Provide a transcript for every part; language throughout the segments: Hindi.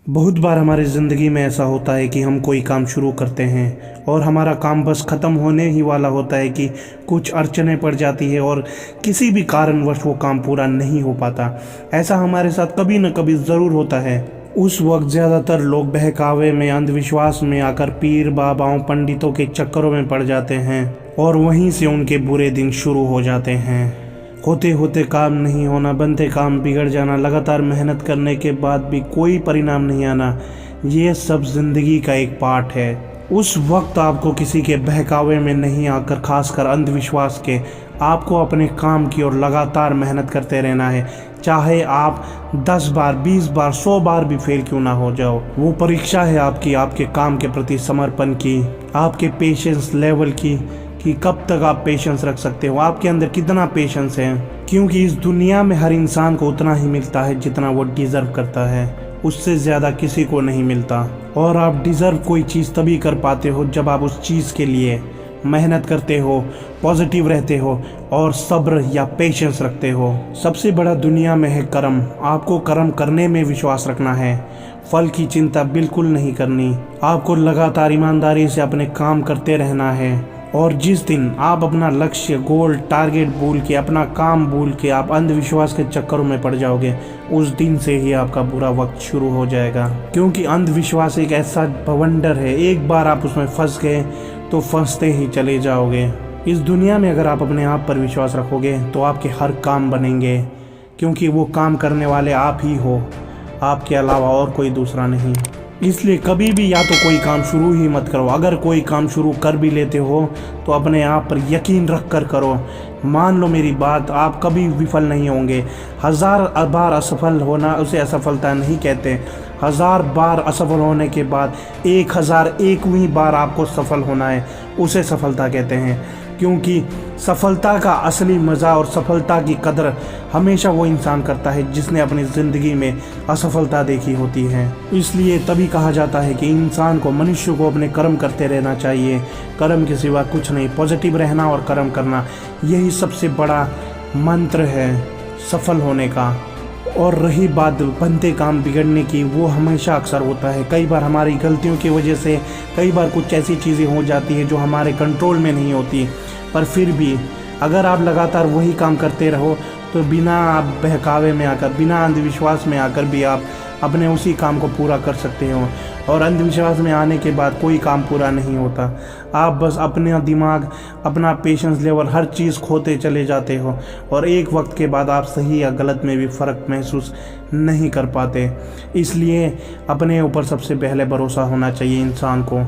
बहुत बार हमारी ज़िंदगी में ऐसा होता है कि हम कोई काम शुरू करते हैं और हमारा काम बस ख़त्म होने ही वाला होता है कि कुछ अड़चनें पड़ जाती है और किसी भी कारणवश वो काम पूरा नहीं हो पाता। ऐसा हमारे साथ कभी न कभी ज़रूर होता है। उस वक्त ज़्यादातर लोग बहकावे में, अंधविश्वास में आकर पीर बाबाओं, पंडितों के चक्करों में पड़ जाते हैं और वहीं से उनके बुरे दिन शुरू हो जाते हैं। होते होते काम नहीं होना, बनते काम बिगड़ जाना, लगातार मेहनत करने के बाद भी कोई परिणाम नहीं आना, ये सब जिंदगी का एक पार्ट है। उस वक्त आपको किसी के बहकावे में नहीं आकर, खासकर अंधविश्वास के, आपको अपने काम की ओर लगातार मेहनत करते रहना है। चाहे आप 10 बार, 20 बार, 100 बार भी फेल क्यों ना हो जाओ, वो परीक्षा है आपकी, आपके काम के प्रति समर्पण की, आपके पेशेंस लेवल की, कि कब तक आप पेशेंस रख सकते हो, आपके अंदर कितना पेशेंस है। क्योंकि इस दुनिया में हर इंसान को उतना ही मिलता है जितना वो डिज़र्व करता है, उससे ज़्यादा किसी को नहीं मिलता। और आप डिज़र्व कोई चीज़ तभी कर पाते हो जब आप उस चीज़ के लिए मेहनत करते हो, पॉजिटिव रहते हो और सब्र या पेशेंस रखते हो। सबसे बड़ा दुनिया में है कर्म। आपको कर्म करने में विश्वास रखना है, फल की चिंता बिल्कुल नहीं करनी। आपको लगातार ईमानदारी से अपने काम करते रहना है। और जिस दिन आप अपना लक्ष्य, गोल, टारगेट भूल के, अपना काम भूल के आप अंधविश्वास के चक्करों में पड़ जाओगे, उस दिन से ही आपका बुरा वक्त शुरू हो जाएगा। क्योंकि अंधविश्वास एक ऐसा बवंडर है, एक बार आप उसमें फंस गए तो फंसते ही चले जाओगे। इस दुनिया में अगर आप अपने आप पर विश्वास रखोगे तो आपके हर काम बनेंगे, क्योंकि वो काम करने वाले आप ही हो, आपके अलावा और कोई दूसरा नहीं। इसलिए कभी भी या तो कोई काम शुरू ही मत करो। अगर कोई काम शुरू कर भी लेते हो तो अपने आप पर यकीन रख कर करो। मान लो मेरी बात, आप कभी विफल नहीं होंगे। 1000 बार असफल होना उसे असफलता नहीं कहते। 1000 बार असफल होने के बाद 1001वीं बार आपको सफल होना है, उसे सफलता कहते हैं। क्योंकि सफलता का असली मज़ा और सफलता की कदर हमेशा वो इंसान करता है जिसने अपनी ज़िंदगी में असफलता देखी होती है। इसलिए तभी कहा जाता है कि इंसान को, मनुष्य को अपने कर्म करते रहना चाहिए। कर्म के सिवा कुछ नहीं, पॉजिटिव रहना और कर्म करना, यही सबसे बड़ा मंत्र है सफल होने का। और रही बात बनते काम बिगड़ने की, वो हमेशा अक्सर होता है। कई बार हमारी गलतियों की वजह से कई बार कुछ ऐसी चीज़ें हो जाती हैं जो हमारे कंट्रोल में नहीं होती, पर फिर भी अगर आप लगातार वही काम करते रहो तो बिना आप बहकावे में आकर, बिना अंधविश्वास में आकर भी आप अपने उसी काम को पूरा कर सकते हो। और अंधविश्वास में आने के बाद कोई काम पूरा नहीं होता। आप बस अपना दिमाग, अपना पेशेंस लेवल, हर चीज़ खोते चले जाते हो और एक वक्त के बाद आप सही या गलत में भी फ़र्क महसूस नहीं कर पाते। इसलिए अपने ऊपर सबसे पहले भरोसा होना चाहिए इंसान को।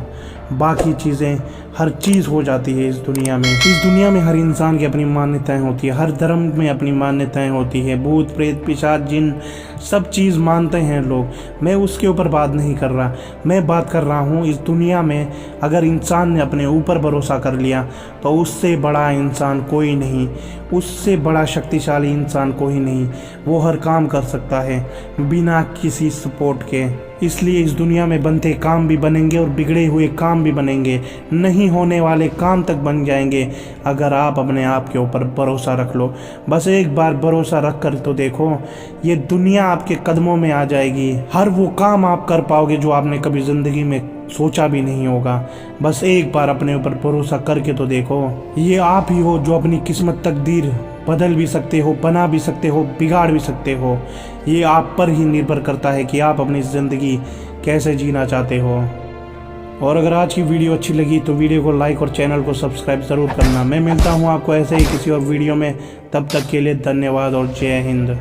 बाकी चीज़ें, हर चीज़ हो जाती है इस दुनिया में। इस दुनिया में हर इंसान की अपनी मान्यताएं होती है, हर धर्म में अपनी मान्यताएं होती है। भूत प्रेत, पिशाच, जिन, सब चीज़ मानते हैं लोग। मैं उसके ऊपर बात नहीं कर रहा, मैं बात कर रहा हूँ इस दुनिया में अगर इंसान ने अपने ऊपर भरोसा कर लिया तो उससे बड़ा इंसान कोई नहीं, उससे बड़ा शक्तिशाली इंसान कोई नहीं। वो हर काम कर सकता है बिना किसी सपोर्ट के। इसलिए इस दुनिया में बनते काम भी बनेंगे और बिगड़े हुए काम भी बनेंगे, नहीं होने वाले काम तक बन जाएंगे अगर आप अपने आप के ऊपर भरोसा रख लो। बस एक बार भरोसा रख कर तो देखो, ये दुनिया आपके कदमों में आ जाएगी। हर वो काम आप कर पाओगे जो आपने कभी ज़िंदगी में सोचा भी नहीं होगा। बस एक बार अपने ऊपर भरोसा करके तो देखो। ये आप ही हो जो अपनी किस्मत, तकदीर बदल भी सकते हो, बना भी सकते हो, बिगाड़ भी सकते हो। ये आप पर ही निर्भर करता है कि आप अपनी ज़िंदगी कैसे जीना चाहते हो। और अगर आज की वीडियो अच्छी लगी तो वीडियो को लाइक और चैनल को सब्सक्राइब ज़रूर करना। मैं मिलता हूँ आपको ऐसे ही किसी और वीडियो में। तब तक के लिए धन्यवाद और जय हिंद।